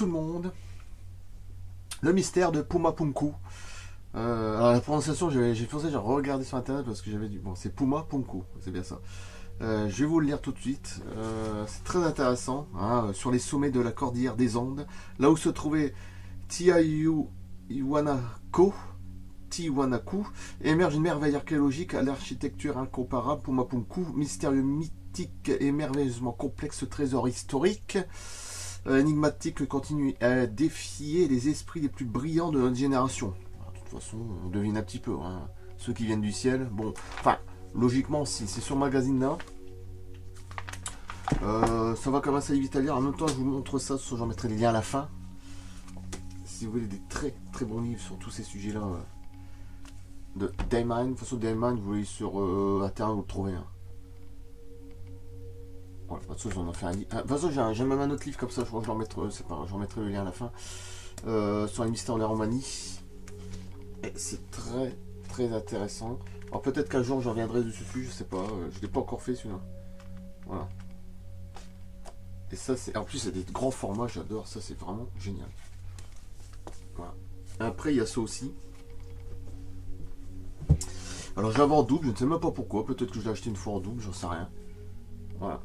tout le monde. Le mystère de Puma Punku. Alors la prononciation, j'ai pensé, j'ai regardé sur internet parce que j'avais du... Bon, c'est Puma Punku, c'est bien ça. Je vais vous le lire tout de suite. C'est très intéressant. Hein, sur les sommets de la cordillère des Andes, là où se trouvait Tiwanaku, émerge une merveille archéologique à l'architecture incomparable. Puma Punku, mystérieux mythique et merveilleusement complexe trésor historique. Énigmatique, continue à défier les esprits les plus brillants de notre génération. Alors, de toute façon, on devine un petit peu. Hein. Ceux qui viennent du ciel, bon, enfin, logiquement, si c'est sur magazine là, ça va commencer à vite à lire. En même temps, je vous montre ça, j'en mettrai les liens à la fin. Si vous voulez des très très bons livres sur tous ces sujets-là, de Daymine. De toute façon, Daymine, vous voyez sur Internet, vous le trouvez. Hein. Voilà, de toute façon, j'en ai fait un livre. De toute façon, j'ai même un autre livre comme ça, je crois que je vais en mettre, c'est pas grave, j'en mettrai le lien à la fin. Sur les mystères de la Romanie. Et c'est très très intéressant. Alors peut-être qu'un jour je reviendrai dessus, je sais pas, je l'ai pas encore fait celui-là. Voilà. Et ça c'est. En plus c'est des grands formats, j'adore, ça c'est vraiment génial. Voilà. Après il y a ça aussi. Alors je l'avais en double, je ne sais même pas pourquoi, peut-être que je l'ai acheté une fois en double, j'en sais rien. Voilà.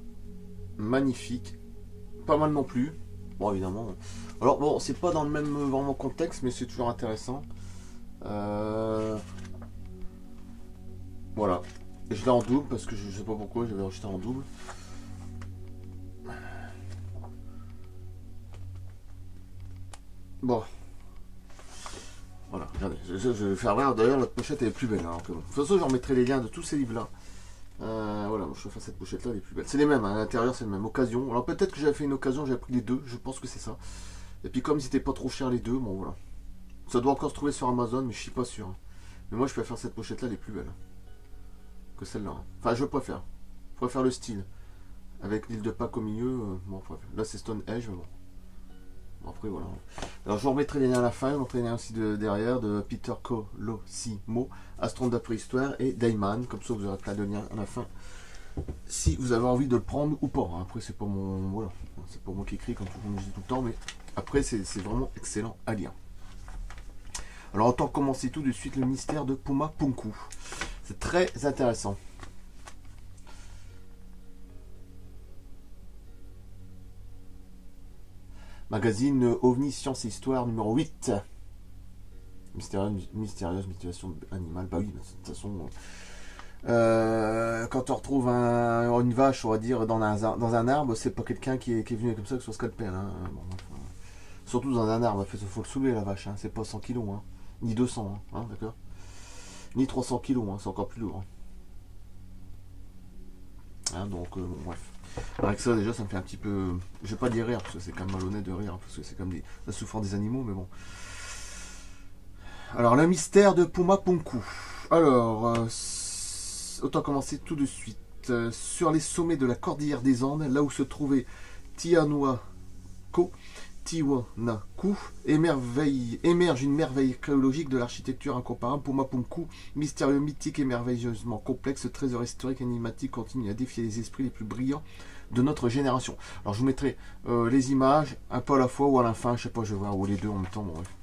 Magnifique. Pas mal non plus. Bon évidemment. Alors bon, c'est pas dans le même vraiment contexte, mais c'est toujours intéressant. Voilà. Et je l'ai en double parce que je sais pas pourquoi j'avais acheté en double. Bon. Voilà, regardez. Je vais faire voir. D'ailleurs, notre pochette elle est plus belle. Hein, bon. De toute façon, j'en mettrai les liens de tous ces livres-là. Voilà, je vais faire cette pochette-là, elle est plus belle. C'est les mêmes, hein, à l'intérieur, c'est le même. Occasion. Alors peut-être que j'avais fait une occasion, j'avais pris les deux. Je pense que c'est ça. Et puis comme c'était pas trop cher les deux, bon voilà. Ça doit encore se trouver sur Amazon, mais je suis pas sûr. Hein. Mais moi, je préfère cette pochette-là, elle est plus belle que celle-là. Hein. Enfin, je préfère. Je préfère le style. Avec l'île de Pâques au milieu. Bon, là, c'est Stone Edge, mais bon. Bon. Après, voilà. Alors, je vous remettrai les liens à la fin. Je vous remettrai les liens aussi derrière de Peter Colosimo, Astronome de la préhistoire et Daymane. Comme ça, vous aurez plein de liens à la fin. Si vous avez envie de le prendre ou pas. Hein. Après, c'est pas mon. Voilà. C'est pas moi qui écris comme je dis tout le temps. Mais après, c'est vraiment excellent à lire. Alors, autant commencer tout de suite le mystère de Puma Punku. C'est très intéressant. Magazine OVNI Science et Histoire numéro 8. Mystérieuse mutilation animale. Bah oui, de toute façon, quand on retrouve une vache, on va dire, dans un arbre, c'est pas quelqu'un qui est venu comme ça que sur scalpel. Hein. Bon, surtout dans un arbre, il faut le soulever la vache. Hein. C'est pas 100 kg, hein. Ni 200, hein, d'accord. Ni 300 kg, hein. C'est encore plus lourd. Hein, donc, bon, bref. Avec ça, déjà, ça me fait un petit peu. Je vais pas dire rire, parce que c'est quand même malhonnête de rire, parce que c'est comme la souffrance des animaux, mais bon. Alors, le mystère de Puma Punku. Alors, autant commencer tout de suite. Sur les sommets de la cordillère des Andes, là où se trouvait Tiwanaku, émerge une merveille archéologique de l'architecture incomparable. Puma Punku, mystérieux, mythique et merveilleusement complexe, trésor historique énigmatique, continue à défier les esprits les plus brillants de notre génération. Alors je vous mettrai les images un peu à la fois ou à la fin, je sais pas, je vais voir, ou les deux en même temps. Bon, bref.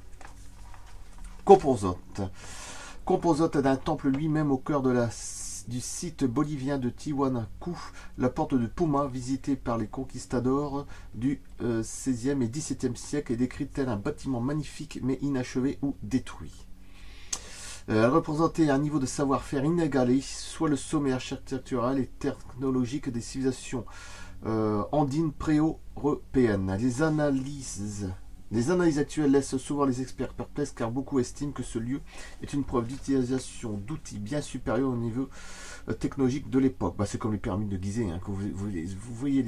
Composote d'un temple lui-même au cœur du site bolivien de Tiwanaku, la porte de Puma, visitée par les conquistadors du XVIe et XVIIe siècle, est décrite tel un bâtiment magnifique mais inachevé ou détruit. Elle représentait un niveau de savoir-faire inégalé, soit le sommet architectural et technologique des civilisations andines pré-européennes. Les analyses actuelles laissent souvent les experts perplexes car beaucoup estiment que ce lieu est une preuve d'utilisation d'outils bien supérieurs au niveau technologique de l'époque. Bah, c'est comme les pyramides de Gizeh, hein, que vous voyez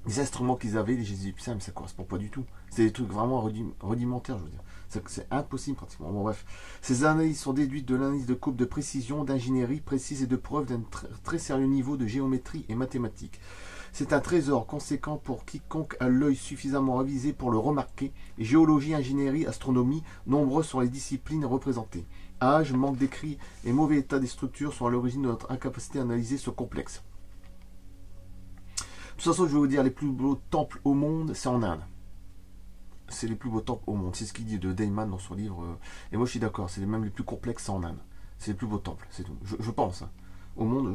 les instruments qu'ils avaient, les Égyptiens, mais ça ne correspond pas du tout. C'est des trucs vraiment rudimentaires, je veux dire. C'est impossible pratiquement. Bon, bref. Ces analyses sont déduites de l'analyse de courbes de précision, d'ingénierie précise et de preuves d'un très sérieux niveau de géométrie et mathématiques. C'est un trésor conséquent pour quiconque a l'œil suffisamment avisé pour le remarquer. Géologie, ingénierie, astronomie, nombreuses sont les disciplines représentées. Âge, manque d'écrit et mauvais état des structures sont à l'origine de notre incapacité à analyser ce complexe. toute façon, je vais vous dire, les plus beaux temples au monde, c'est en Inde. C'est les plus beaux temples au monde. C'est ce qu'il dit de Dayman dans son livre. Et moi, je suis d'accord. C'est même les plus complexes en Inde. C'est les plus beaux temples. C'est tout. Je pense. Hein. Au monde,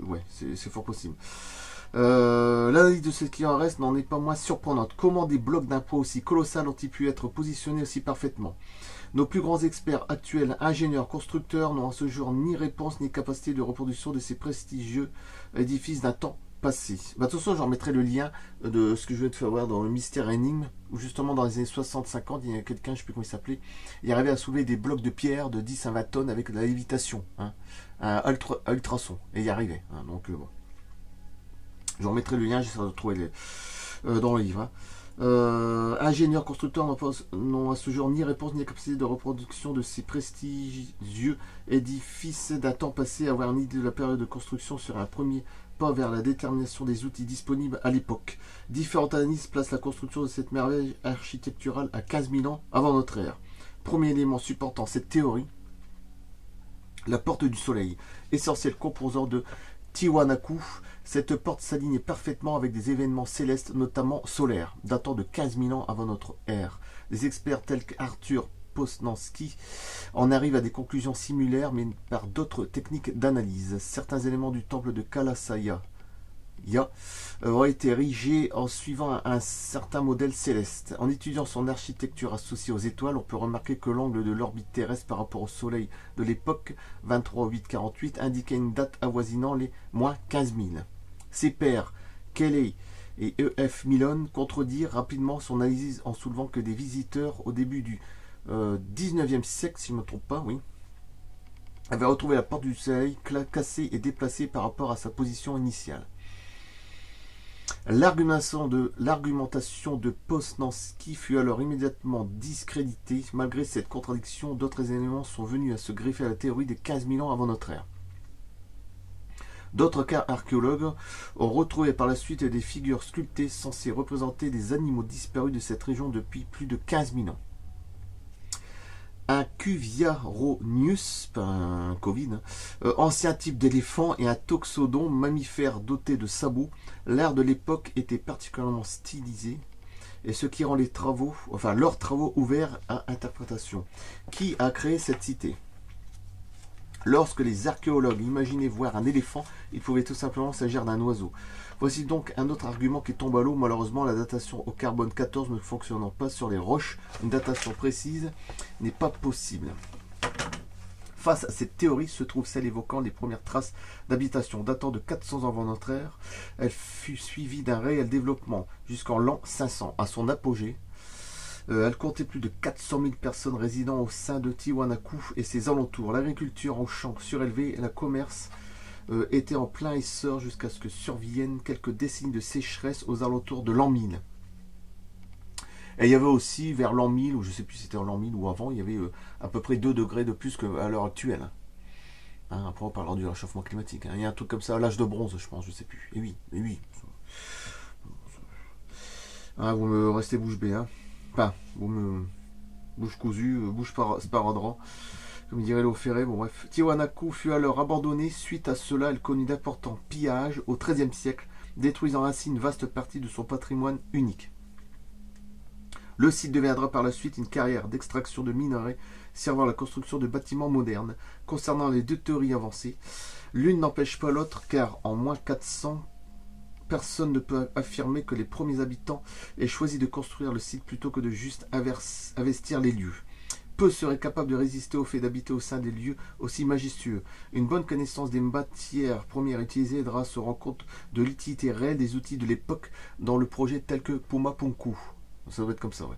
ouais, c'est fort possible. L'analyse de ce qui en reste n'en est pas moins surprenante. Comment des blocs d'un poids aussi colossal ont-ils pu être positionnés aussi parfaitement? Nos plus grands experts actuels, ingénieurs, constructeurs, n'ont à ce jour ni réponse ni capacité de reproduction de ces prestigieux édifices d'un temps passé. Bah, de toute façon, j'en mettrai le lien de ce que je viens de faire voir dans le Mystère Énigme, où justement dans les années 60-50, il y a quelqu'un, je ne sais plus comment il s'appelait, il arrivait à soulever des blocs de pierre de 10 à 20 tonnes avec de la lévitation, hein, un ultrason, et il y arrivait. Hein, donc bon. Je remettrai le lien, j'essaierai de trouver dans le livre. Hein. Ingénieurs constructeurs n'ont à ce jour ni réponse ni capacité de reproduction de ces prestigieux édifices d'un temps passé. Avoir une idée de la période de construction sur un premier pas vers la détermination des outils disponibles à l'époque. Différentes analyses placent la construction de cette merveille architecturale à 15 000 ans avant notre ère. Premier élément supportant cette théorie, la porte du soleil, essentiel composant de Tiwanaku. Cette porte s'alignait parfaitement avec des événements célestes, notamment solaires, datant de 15 000 ans avant notre ère. Des experts tels qu'Arthur Posnanski en arrivent à des conclusions similaires, mais par d'autres techniques d'analyse. Certains éléments du temple de Kalasaya ont été érigés en suivant un certain modèle céleste. En étudiant son architecture associée aux étoiles, on peut remarquer que l'angle de l'orbite terrestre par rapport au soleil de l'époque, 23,848, indiquait une date avoisinant les moins 15 000. Ses pairs, Kelly et E.F. Milon, contredirent rapidement son analyse en soulevant que des visiteurs au début du 19e siècle, si je ne me trompe pas, oui, avaient retrouvé la porte du soleil cassée et déplacée par rapport à sa position initiale. L'argumentation de Posnanski fut alors immédiatement discréditée. Malgré cette contradiction, d'autres éléments sont venus à se greffer à la théorie des 15 000 ans avant notre ère. D'autres archéologues ont retrouvé par la suite des figures sculptées censées représenter des animaux disparus de cette région depuis plus de 15 000 ans. Un Cuviaronius, pas un Covid, ancien type d'éléphant, et un Toxodon, mammifère doté de sabots. L'art de l'époque était particulièrement stylisé, et ce qui rend leurs travaux ouverts à interprétation. Qui a créé cette cité? Lorsque les archéologues imaginaient voir un éléphant, il pouvait tout simplement s'agir d'un oiseau. Voici donc un autre argument qui tombe à l'eau. Malheureusement, la datation au carbone 14 ne fonctionnant pas sur les roches, une datation précise n'est pas possible. Face à cette théorie se trouve celle évoquant les premières traces d'habitation datant de 400 ans avant notre ère. Elle fut suivie d'un réel développement jusqu'en l'an 500. À son apogée, elle comptait plus de 400 000 personnes résidant au sein de Tiwanaku et ses alentours. L'agriculture en champs surélevés et le commerce était en plein essor jusqu'à ce que surviennent quelques décennies de sécheresse aux alentours de l'an 1000. Et il y avait aussi vers l'an 1000, ou je ne sais plus si c'était en l'an 1000 ou avant, il y avait à peu près 2 degrés de plus qu'à l'heure actuelle. Hein, après on parlera du réchauffement climatique. Hein. Il y a un truc comme ça à l'âge de bronze, je pense, je ne sais plus. Et oui. Hein, vous me restez bouche bée. Hein. Enfin, vous me... bouche cousue, bouche sparadrap. Comme dirait Léo Ferré, bon bref. Tiwanaku fut alors abandonnée. Suite à cela, elle connut d'importants pillages au XIIIe siècle, détruisant ainsi une vaste partie de son patrimoine unique. Le site deviendra par la suite une carrière d'extraction de minerais servant à la construction de bâtiments modernes. Concernant les deux théories avancées, l'une n'empêche pas l'autre car en moins 400, personne ne peut affirmer que les premiers habitants aient choisi de construire le site plutôt que de juste investir les lieux. Peu seraient capables de résister au fait d'habiter au sein des lieux aussi majestueux. Une bonne connaissance des matières premières utilisées aidera à se rendre compte de l'utilité réelle des outils de l'époque dans le projet tel que Pumapunku. Ça doit être comme ça, ouais.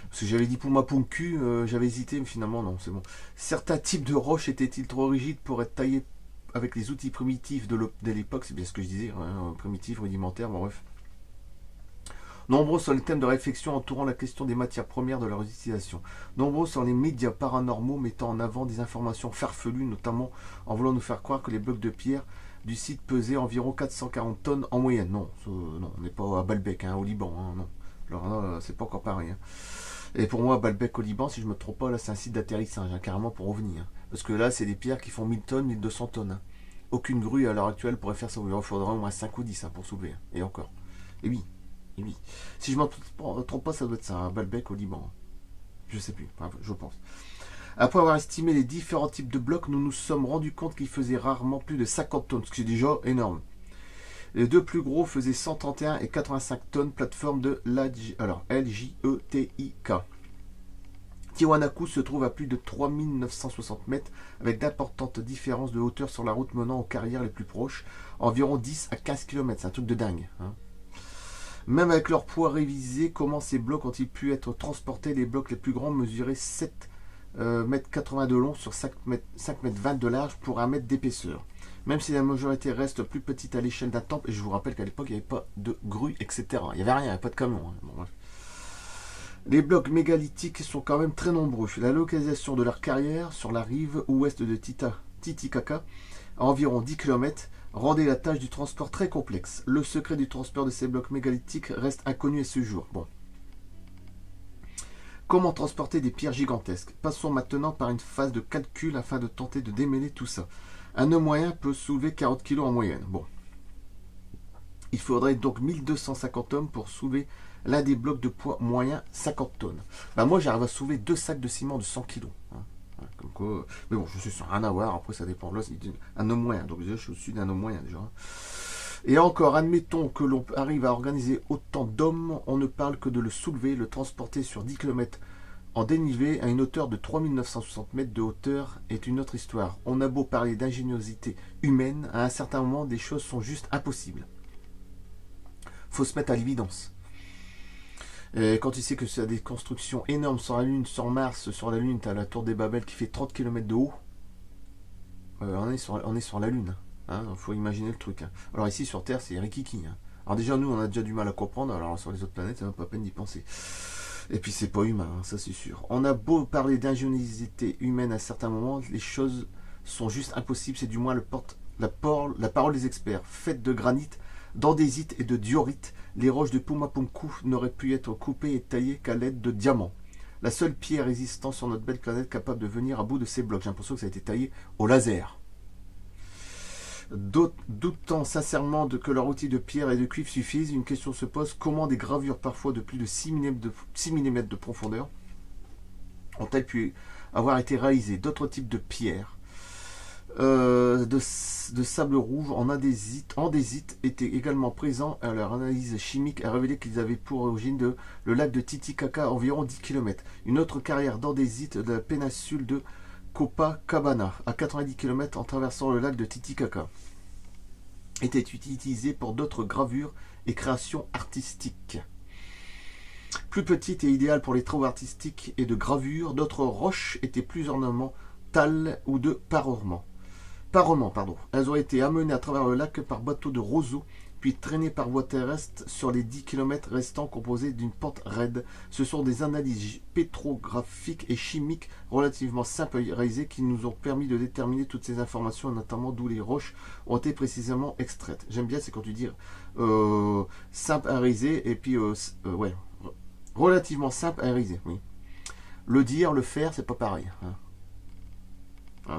Parce que j'avais dit Pumapunku, j'avais hésité, mais finalement non, c'est bon. Certains types de roches étaient-ils trop rigides pour être taillés avec les outils primitifs de l'époque? C'est bien ce que je disais, hein, primitifs, rudimentaires, bon, bref. Nombreux sont les thèmes de réflexion entourant la question des matières premières de leur utilisation. Nombreux sont les médias paranormaux mettant en avant des informations farfelues, notamment en voulant nous faire croire que les blocs de pierre du site pesaient environ 440 tonnes en moyenne. Non, non, on n'est pas à Baalbek, hein, au Liban, hein, non. Alors là, c'est pas encore pareil. Hein. Et pour moi, Baalbek au Liban, si je ne me trompe pas, là c'est un site d'atterrissage, hein, carrément pour revenir. Hein. Parce que là, c'est des pierres qui font 1000 tonnes, 1200 tonnes. Hein. Aucune grue à l'heure actuelle pourrait faire ça. Il faudra au moins 5 ou 10 hein, pour soulever. Hein. Et encore. Et oui. Si je ne me trompe pas, ça doit être ça, un Baalbek au Liban. Je sais plus, enfin, je pense. Après avoir estimé les différents types de blocs, nous nous sommes rendus compte qu'ils faisaient rarement plus de 50 tonnes, ce qui est déjà énorme. Les deux plus gros faisaient 131 et 85 tonnes, plateforme de LJETIK. Tiwanaku se trouve à plus de 3960 mètres, avec d'importantes différences de hauteur sur la route menant aux carrières les plus proches, environ 10 à 15 km, c'est un truc de dingue. Hein. Même avec leur poids révisé, comment ces blocs ont-ils pu être transportés? Les blocs les plus grands mesuraient 7 mètres 80 de long sur 5 mètres 20 de large pour 1 mètre d'épaisseur. Même si la majorité reste plus petite à l'échelle d'un temple, et je vous rappelle qu'à l'époque il n'y avait pas de grue, etc. Il n'y avait rien, il n'y avait pas de camion. Hein. Bon, bref. Les blocs mégalithiques sont quand même très nombreux. La localisation de leur carrière sur la rive ouest de Titicaca, à environ 10 km, rendait la tâche du transport très complexe. Le secret du transport de ces blocs mégalithiques reste inconnu à ce jour. Bon. Comment transporter des pierres gigantesques? Passons maintenant par une phase de calcul afin de tenter de démêler tout ça. Un homme moyen peut soulever 40 kg en moyenne. Bon. Il faudrait donc 1250 hommes pour soulever l'un des blocs de poids moyen 50 tonnes. Ben moi j'arrive à soulever 2 sacs de ciment de 100 kg. Hein. Comme quoi, mais bon, je suis sur rien à voir, après ça dépend. Là, c'est un homme moyen, donc déjà je suis au-dessus d'un homme moyen déjà. Et encore, admettons que l'on arrive à organiser autant d'hommes, on ne parle que de le soulever, le transporter sur 10 km en dénivelé à une hauteur de 3960 mètres de hauteur est une autre histoire. On a beau parler d'ingéniosité humaine, à un certain moment, des choses sont juste impossibles. Faut se mettre à l'évidence. Quand tu sais que c'est des constructions énormes sur la Lune, sur Mars, sur la Lune, tu as la tour des Babel qui fait 30 km de haut. On est sur la Lune. Hein, faut imaginer le truc. Hein. Alors ici sur Terre, c'est rikiki. Hein. Alors déjà, nous, on a déjà du mal à comprendre. Alors sur les autres planètes, c'est même pas peine d'y penser. Et puis c'est pas humain, hein, ça c'est sûr. On a beau parler d'ingéniosité humaine à certains moments, les choses sont juste impossibles. C'est du moins la parole des experts. Faite de granit, d'andésite et de diorite, les roches de Pumapunku n'auraient pu être coupées et taillées qu'à l'aide de diamants. La seule pierre existant sur notre belle planète capable de venir à bout de ces blocs. J'ai l'impression que ça a été taillé au laser. Doutant sincèrement que leur outil de pierre et de cuivre suffisent, une question se pose: comment des gravures parfois de plus de 6 mm de profondeur ont-elles pu avoir été réalisées? D'autres types de pierres de sable rouge en andésite étaient également présents. Leur analyse chimique a révélé qu'ils avaient pour origine le lac de Titicaca à environ 10 km. Une autre carrière d'andésite de la péninsule de Copacabana, à 90 km en traversant le lac de Titicaca, était utilisée pour d'autres gravures et créations artistiques. Plus petites et idéales pour les travaux artistiques et de gravure, d'autres roches étaient plus ornementales ou de parements. Elles ont été amenées à travers le lac par bateau de roseaux, puis traînées par voie terrestre sur les 10 km restants composés d'une pente raide. Ce sont des analyses pétrographiques et chimiques relativement simples à réaliser qui nous ont permis de déterminer toutes ces informations, notamment d'où les roches ont été précisément extraites. J'aime bien, c'est quand tu dis simple à réaliser, et puis ouais, relativement simple à réaliser, oui. Le dire, le faire, c'est pas pareil. Hein.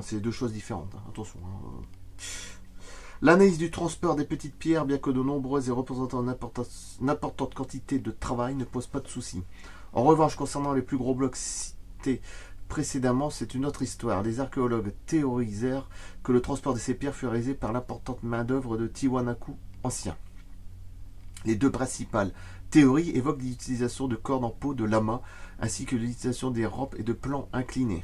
C'est deux choses différentes, hein. Attention. Hein. L'analyse du transport des petites pierres, bien que de nombreuses et représentant une importante quantité de travail, ne pose pas de soucis. En revanche, concernant les plus gros blocs cités précédemment, c'est une autre histoire. Les archéologues théorisèrent que le transport de ces pierres fut réalisé par l'importante main-d'œuvre de Tiwanaku ancien. Les deux principales théories évoquent l'utilisation de cordes en peau de lama, ainsi que l'utilisation des rampes et de plans inclinés.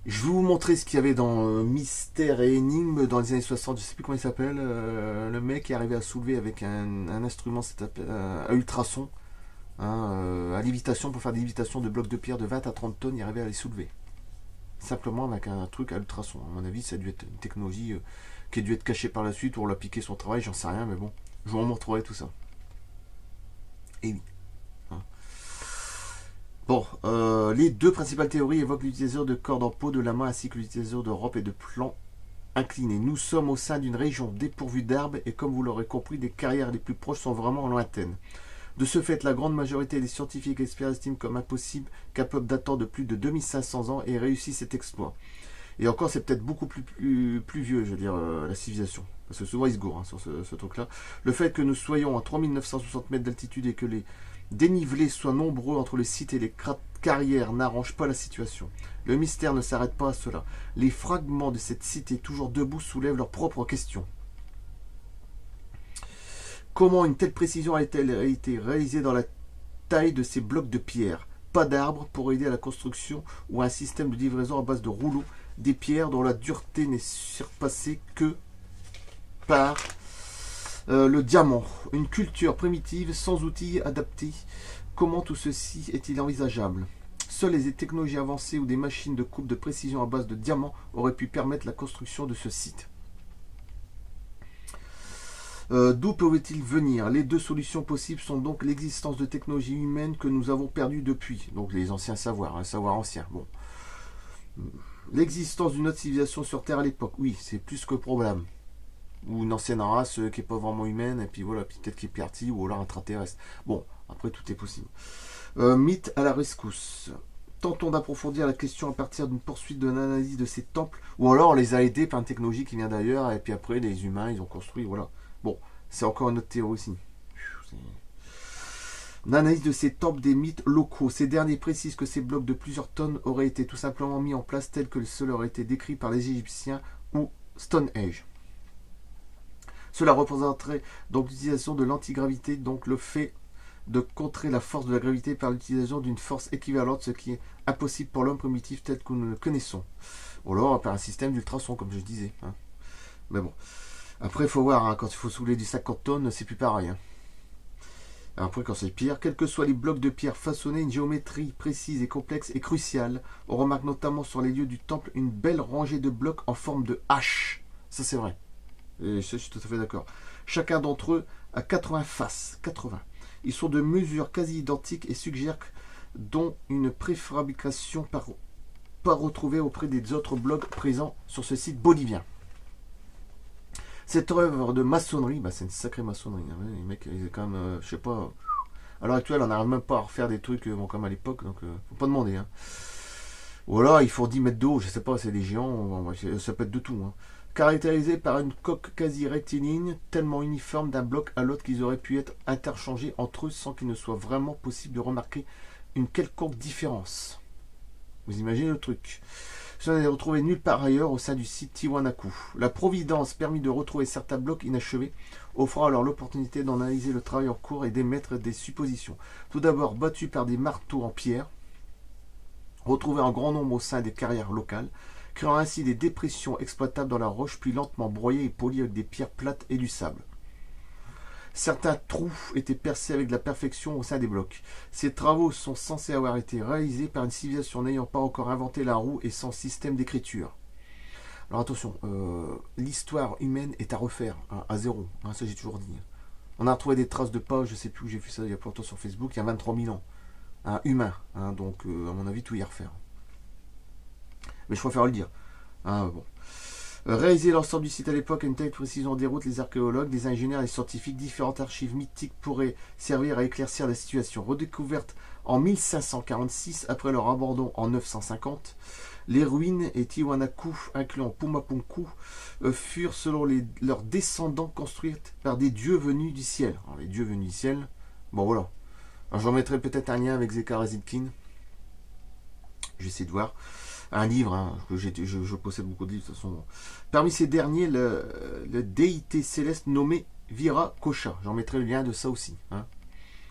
Je vais vous montrer ce qu'il y avait dans Mystère et Énigme dans les années 60, je ne sais plus comment il s'appelle, le mec qui est arrivé à soulever avec un instrument à ultrasons, hein, à lévitation, pour faire des lévitations de blocs de pierre de 20 à 30 tonnes, il arrivait à les soulever. Simplement avec un truc à ultrasons. À mon avis, ça a dû être une technologie qui a dû être cachée par la suite, ou on l'a piqué son travail, j'en sais rien, mais bon, je vous montrerai tout ça. Et oui. Bon, les deux principales théories évoquent l'utilisation de cordes en peau de lama ainsi que l'utilisation de rampes et de plans inclinés. Nous sommes au sein d'une région dépourvue d'arbres et comme vous l'aurez compris, les carrières les plus proches sont vraiment lointaines. De ce fait, la grande majorité des scientifiques experts estiment comme impossible qu'un peuple datant de plus de 2500 ans ait réussi cet exploit. Et encore, c'est peut-être beaucoup plus vieux, je veux dire, la civilisation. Parce que souvent, ils se gourent hein, sur ce truc-là. Le fait que nous soyons à 3960 mètres d'altitude et que les dénivelés soient nombreux entre le site et les carrières n'arrange pas la situation. Le mystère ne s'arrête pas à cela. Les fragments de cette cité toujours debout soulèvent leurs propres questions. Comment une telle précision a-t-elle été réalisée dans la taille de ces blocs de pierre? Pas d'arbres pour aider à la construction ou un système de livraison à base de rouleaux, des pierres dont la dureté n'est surpassée que par le diamant. Une culture primitive sans outils adaptés. Comment tout ceci est-il envisageable? Seules les technologies avancées ou des machines de coupe de précision à base de diamants auraient pu permettre la construction de ce site. D'où peuvent-ils venir? Les deux solutions possibles sont donc l'existence de technologies humaines que nous avons perdues depuis, donc les anciens savoirs, un savoir ancien. Bon. L'existence d'une autre civilisation sur Terre à l'époque, oui, c'est plus que probable. Ou une ancienne race qui n'est pas vraiment humaine, et puis voilà, peut-être qui est partie, ou alors intraterrestre. Bon, après tout est possible. Mythe à la rescousse. Tentons d'approfondir la question à partir d'une poursuite de l'analyse de ces temples, ou alors on les a aidés par une technologie qui vient d'ailleurs, et puis après les humains, ils ont construit, voilà. Bon, c'est encore une autre théorie aussi. L'analyse de ces temples des mythes locaux. Ces derniers précisent que ces blocs de plusieurs tonnes auraient été tout simplement mis en place tels que cela aurait été décrit par les Égyptiens ou Stone Age. Cela représenterait donc l'utilisation de l'antigravité, donc le fait de contrer la force de la gravité par l'utilisation d'une force équivalente, ce qui est impossible pour l'homme primitif tel que nous le connaissons. Ou alors par un système d'ultrasons, comme je disais. Hein. Mais bon. Après, il faut voir, hein, quand il faut soulever du 50 tonnes, c'est plus pareil. Hein. Après, quand c'est pire, quels que soient les blocs de pierre façonnés, une géométrie précise et complexe est cruciale. On remarque notamment sur les lieux du temple une belle rangée de blocs en forme de hache. Ça, c'est vrai. Et je suis tout à fait d'accord. Chacun d'entre eux a 80 faces. 80. Ils sont de mesures quasi identiques et suggèrent dont une préfabrication pas retrouvée auprès des autres blocs présents sur ce site bolivien. Cette œuvre de maçonnerie, bah c'est une sacrée maçonnerie. Hein. Les mecs, ils sont quand même, je sais pas. À l'heure actuelle, on n'arrive même pas à refaire des trucs bon, comme à l'époque, donc faut pas demander. Hein. Ou alors, il faut 10 mètres d'eau, je sais pas, c'est des géants, ça peut être de tout. Hein. Caractérisé par une coque quasi rectiligne, tellement uniforme d'un bloc à l'autre qu'ils auraient pu être interchangés entre eux sans qu'il ne soit vraiment possible de remarquer une quelconque différence. Vous imaginez le truc. Cela n'est retrouvé nulle part ailleurs au sein du site Tiwanaku. La providence permit de retrouver certains blocs inachevés, offrant alors l'opportunité d'analyser le travail en cours et d'émettre des suppositions. Tout d'abord battus par des marteaux en pierre, retrouvés en grand nombre au sein des carrières locales, créant ainsi des dépressions exploitables dans la roche, puis lentement broyées et polies avec des pierres plates et du sable. Certains trous étaient percés avec de la perfection au sein des blocs. Ces travaux sont censés avoir été réalisés par une civilisation n'ayant pas encore inventé la roue et sans système d'écriture. Alors attention, l'histoire humaine est à refaire, hein, à zéro, hein, ça j'ai toujours dit. On a retrouvé des traces de pas, je sais plus où j'ai vu ça il y a pas longtemps sur Facebook, il y a 23 000 ans. Hein, humain, hein, donc à mon avis tout y a à refaire. Mais je préfère le dire. Hein, bon. Réaliser l'ensemble du site à l'époque à une telle précision déroute les archéologues, les ingénieurs et les scientifiques. Différentes archives mythiques pourraient servir à éclaircir la situation. Redécouverte en 1546 après leur abandon en 950, les ruines et Tiwanaku, incluant Pumapunku, furent selon leurs descendants construites par des dieux venus du ciel. Alors, les dieux venus du ciel, bon voilà. Alors, j'en mettrai peut-être un lien avec Zecharia Sitchin. J'essaie de voir. Un livre, hein, que je possède beaucoup de livres de toute façon. Parmi ces derniers, le déité céleste nommé Viracocha. J'en mettrai le lien de ça aussi. Hein,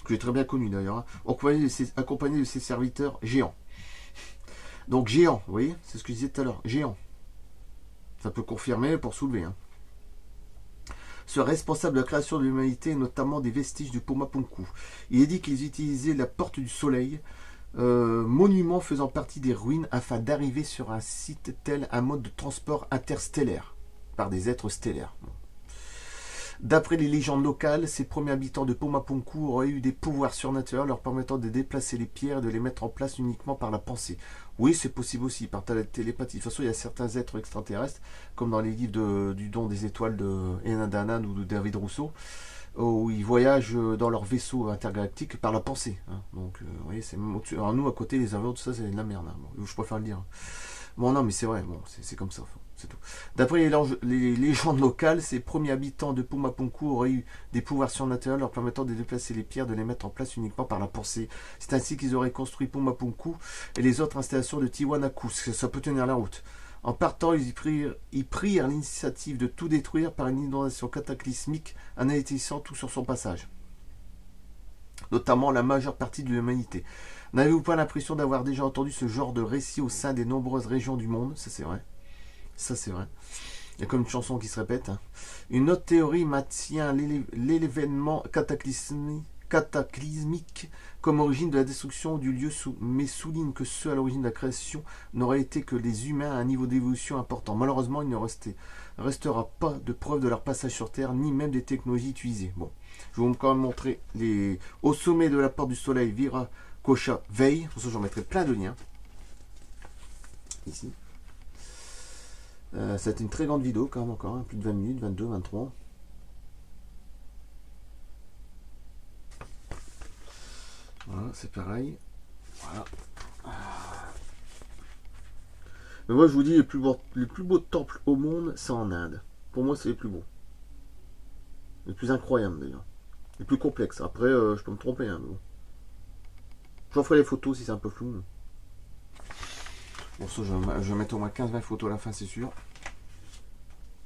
que j'ai très bien connu d'ailleurs. Hein, accompagné de ses serviteurs géants. Donc géants, vous voyez, c'est ce que je disais tout à l'heure. Géants. Ça peut confirmer pour soulever. Hein. Ce responsable de la création de l'humanité, notamment des vestiges du Pumapunku. Il est dit qu'ils utilisaient la porte du soleil, monument faisant partie des ruines, afin d'arriver sur un site tel un mode de transport interstellaire, par des êtres stellaires. D'après les légendes locales, ces premiers habitants de Pumapunku auraient eu des pouvoirs surnaturels leur permettant de déplacer les pierres et de les mettre en place uniquement par la pensée. Oui, c'est possible aussi, par la télépathie. De toute façon, il y a certains êtres extraterrestres, comme dans les livres du don des étoiles de Enan Danan ou de David Rousseau, où ils voyagent dans leur vaisseau intergalactique par la pensée. Hein. Donc, vous voyez, c'est même au-dessus. Alors nous, à côté, les avions, tout ça, c'est de la merde. Hein. Bon, je préfère le dire. Bon, non, mais c'est vrai, bon, c'est comme ça, c'est tout. D'après les légendes locales, ces premiers habitants de Pumapunku auraient eu des pouvoirs surnaturels leur permettant de déplacer les pierres, de les mettre en place uniquement par la pensée. C'est ainsi qu'ils auraient construit Pumapunku et les autres installations de Tiwanaku. Ça peut tenir la route. En partant, ils prirent l'initiative de tout détruire par une inondation cataclysmique, anéantissant tout sur son passage. Notamment la majeure partie de l'humanité. N'avez-vous pas l'impression d'avoir déjà entendu ce genre de récit au sein des nombreuses régions du monde? Ça c'est vrai. Ça c'est vrai. Il y a comme une chanson qui se répète. Hein. Une autre théorie maintient l'événement cataclysmique comme origine de la destruction du lieu, mais souligne que ceux à l'origine de la création n'auraient été que les humains à un niveau d'évolution important. Malheureusement, il ne restera pas de preuves de leur passage sur Terre, ni même des technologies utilisées. Bon, je vais vous quand même montrer au sommet de la porte du soleil, Viracocha veille. Pour ça, j'en mettrai plein de liens. Ici. C'est une très grande vidéo quand même encore, hein, plus de 20 minutes, 22, 23. Voilà, c'est pareil. Voilà. Mais moi je vous dis, les plus beaux temples au monde, c'est en Inde. Pour moi, c'est les plus beaux. Les plus incroyables d'ailleurs. Les plus complexes. Après, je peux me tromper. Hein, mais bon. J'en ferai les photos si c'est un peu flou. Bon, ça, je vais mettre au moins 15-20 photos à la fin, c'est sûr.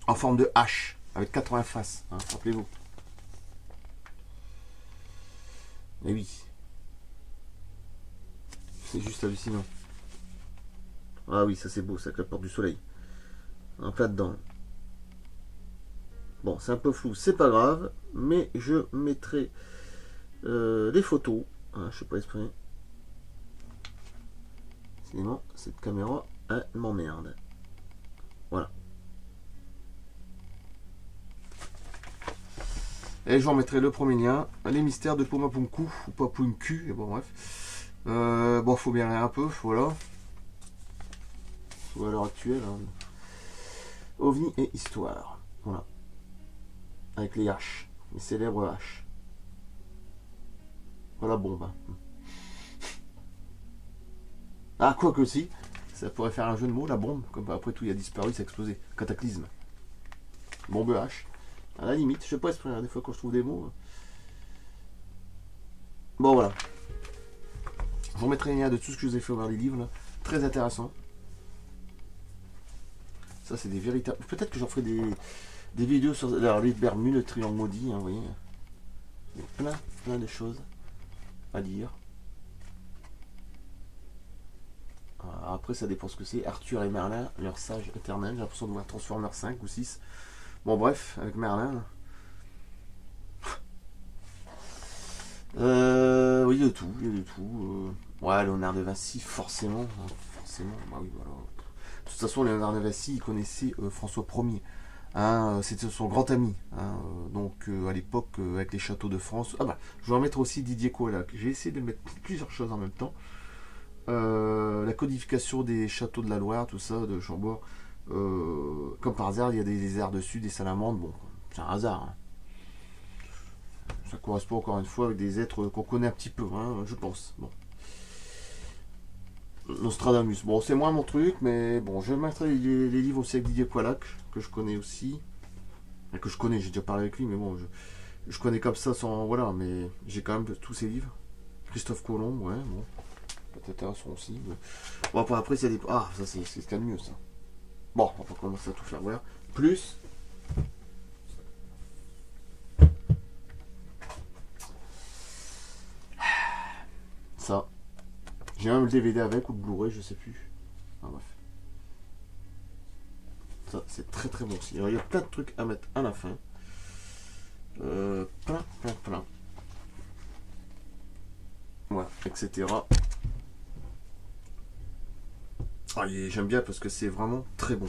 En forme de H, avec 80 faces. Hein, rappelez-vous. Et oui. C'est juste hallucinant. Ah oui, ça c'est beau, c'est avec la porte du soleil. En plein dedans. Bon, c'est un peu flou, c'est pas grave, mais je mettrai des photos. Ah, je sais pas exprès. Sinon, cette caméra, elle m'emmerde. Voilà. Et je vous remettrai le premier lien, les mystères de Pumapunku, ou Papunku, et bon bref. Bon, faut bien rire un peu, voilà. Ou à l'heure actuelle. Hein. OVNI et histoire. Voilà. Avec les haches. Les célèbres haches. Voilà, bombe. Hein. Ah, quoi que si. Ça pourrait faire un jeu de mots, la bombe. Comme après tout, il a disparu, ça a explosé. Cataclysme. Bombe hache. À la limite, je sais pas exprès, des fois quand je trouve des mots. Bon, voilà. Je vous remettrai les liens de tout ce que je vous ai fait ouvrir les livres. Là. Très intéressant. Ça, c'est des véritables. Peut-être que j'en ferai des vidéos sur les Bermudes, le triangle maudit. Hein, vous voyez. Il y a plein de choses à dire. Après, ça dépend ce que c'est. Arthur et Merlin, leur sage éternel. J'ai l'impression de voir Transformers 5 ou 6. Bon, bref, avec Merlin. Oui, il y a de tout. Il y a de tout. Ouais, Léonard de Vinci, forcément. Hein, forcément. Bah oui, voilà. De toute façon, Léonard de Vinci, il connaissait François Ier. Hein, c'était son grand ami. Hein, donc, à l'époque, avec les châteaux de France. Ah bah, je vais en mettre aussi Didier Coala. J'ai essayé de mettre plusieurs choses en même temps. La codification des châteaux de la Loire, tout ça, de Chambord. Comme par hasard, il y a des airs dessus, des salamandres. Bon, c'est un hasard. Hein. Ça correspond encore une fois avec des êtres qu'on connaît un petit peu, hein, je pense. Bon. Nostradamus. Bon, c'est moins mon truc, mais bon, je mettrai les livres aussi avec Didier Coalac, que je connais aussi. Que je connais, j'ai déjà parlé avec lui, mais bon, je connais comme ça sans. Voilà, mais j'ai quand même tous ses livres. Christophe Colomb, ouais, bon. Peut-être intéressant aussi. Mais... Bon, après, il y a des. Ah, ça, c'est ce qu'il y a de mieux, ça. Bon, on va commencer à tout faire voir. Plus. Ça. J'ai même le DVD avec ou le Blu-ray, je sais plus. Ah, bref. Ça, c'est très très bon aussi. Alors, il y a plein de trucs à mettre à la fin. Plein. Voilà, etc. Ah, j'aime bien parce que c'est vraiment très bon.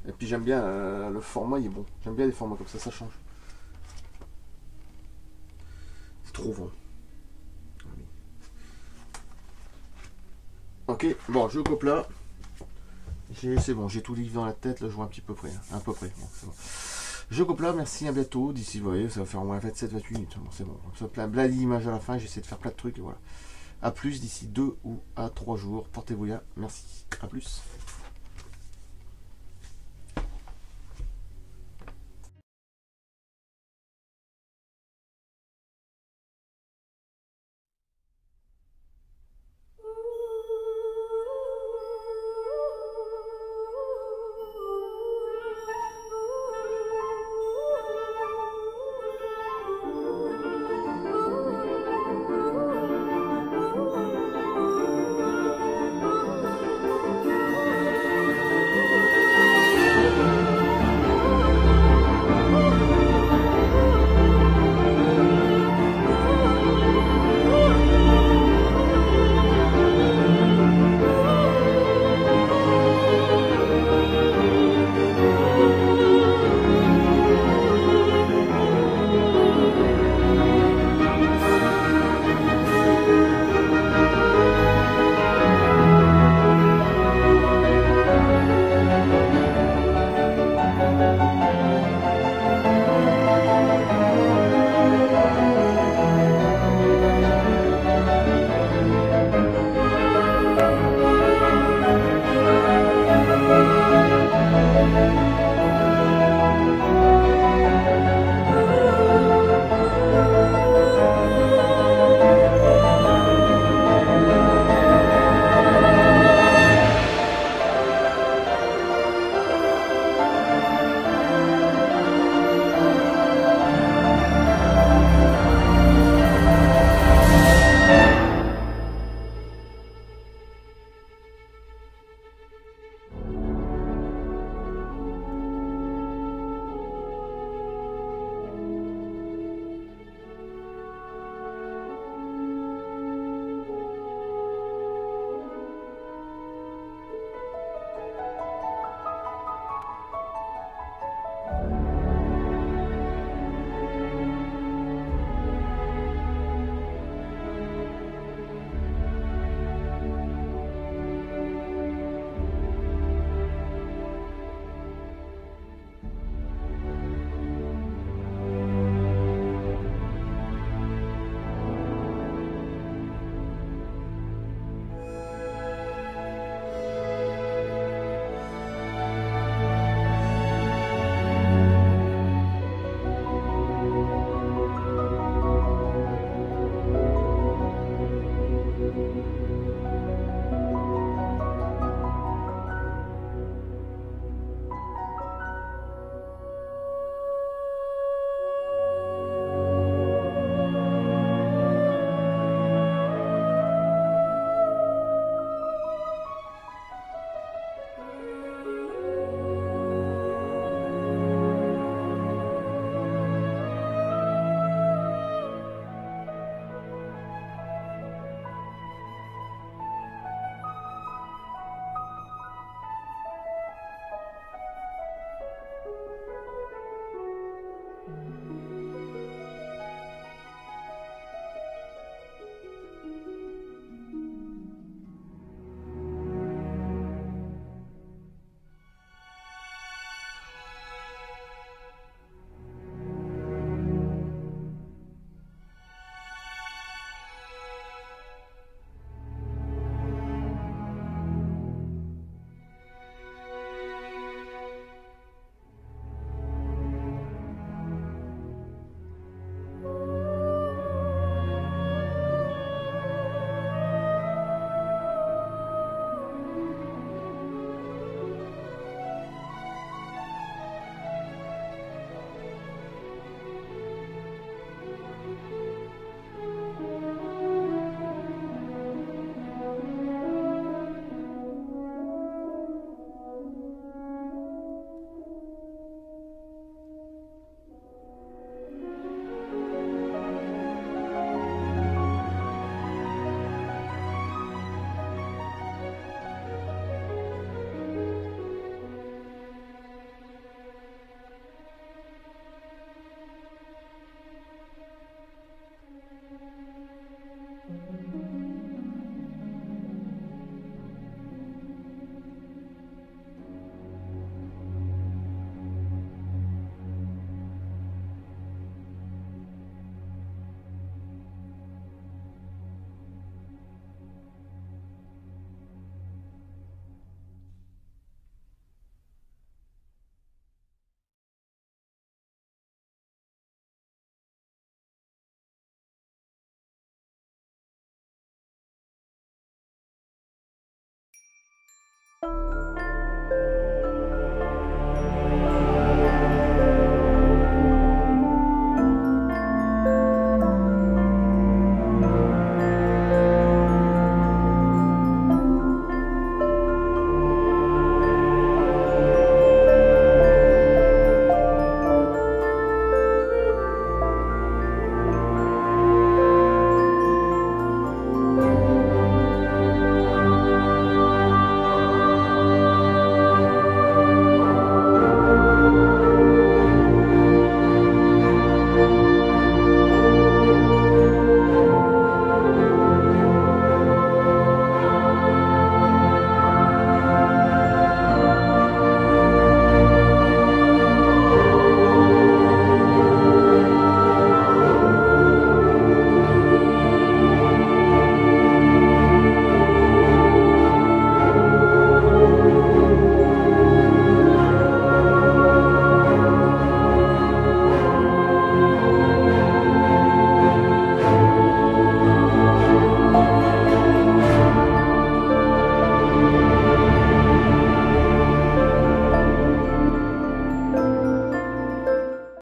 Et puis j'aime bien le format, il est bon. J'aime bien les formats comme ça change. C'est trop bon. Ok, bon, je coupe là. C'est bon, j'ai tout livre dans la tête, là je vois un petit peu près. À peu près. Bon, c'est bon. Je coupe là, merci, à bientôt. D'ici, vous voyez, ça va faire au moins 27-28 minutes. Bon, c'est bon. Comme ça, plein d'images à la fin, j'essaie de faire plein de trucs et voilà. A plus d'ici 2 ou à 3 jours. Portez-vous bien. Merci. A plus.